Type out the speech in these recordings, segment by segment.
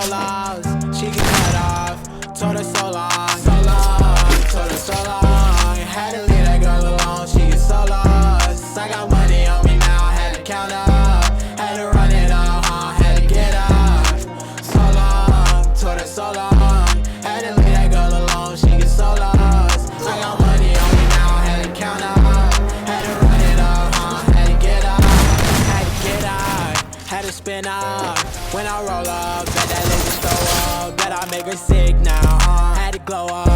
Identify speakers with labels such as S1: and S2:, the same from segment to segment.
S1: lows, she get cut off. Told her so long, so long, told her so long. Had to leave that girl alone, she get so lost. I got money on me now, had to count up. Had to run it up, had to get up. So long, told her so long. Had to leave that girl alone, she get so lost. I got money on me now, had to count up. Had to run it up, had to get up. Had to get up, had to spin up. When I roll up, bet that lady throw up. Bet I make her sick now, had to glow up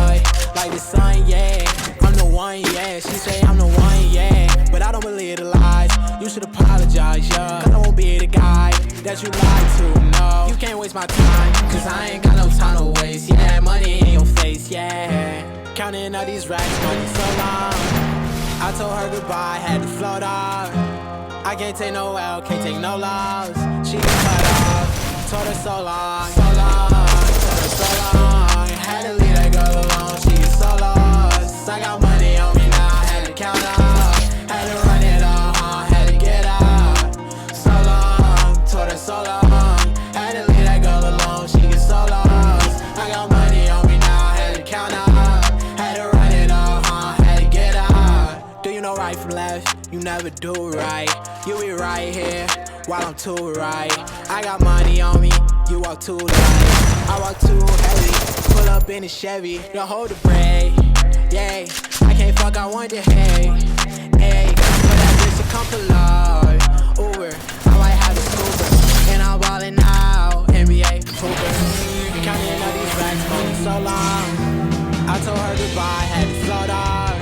S1: like the sun, yeah. I'm the one, yeah. She say I'm the one, yeah. But I don't believe the lies. You should apologize, yeah. Cause I won't be the guy that you lied to, no. You can't waste my time, cause I ain't got no time to waste. Yeah, money in your face, yeah. Counting all these racks, money so long. I told her goodbye, had to float off. I can't take no L, can't take no loss. She get cut off, told her so long, so long, told her so long. Had to leave that girl alone, she get so lost. I got money on me now, had to count up. Had to run it up, had to get up. So long, told her so long. Had to leave that girl alone, she get so lost. I got money on me now, had to count up. Had to run it up, had to get up. Do you know right from left? You never do right. You be right here while I'm too right. I got money on me, you walk too light. I walk too heavy, pull up in a Chevy. Don't hold the brake, yeah. I can't fuck, I want the hay, hey. For that bitch to come for love, Uber, I might have a scooper. And I'm ballin' out, NBA Hooper. Counting all these racks, money so long. I told her goodbye, had to float off.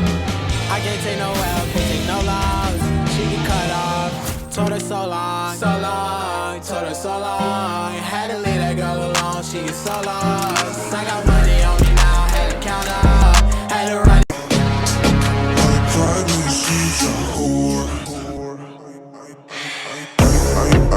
S1: I can't take no L, can't take no loss. She get cut off, told her so long, so long, told her so long.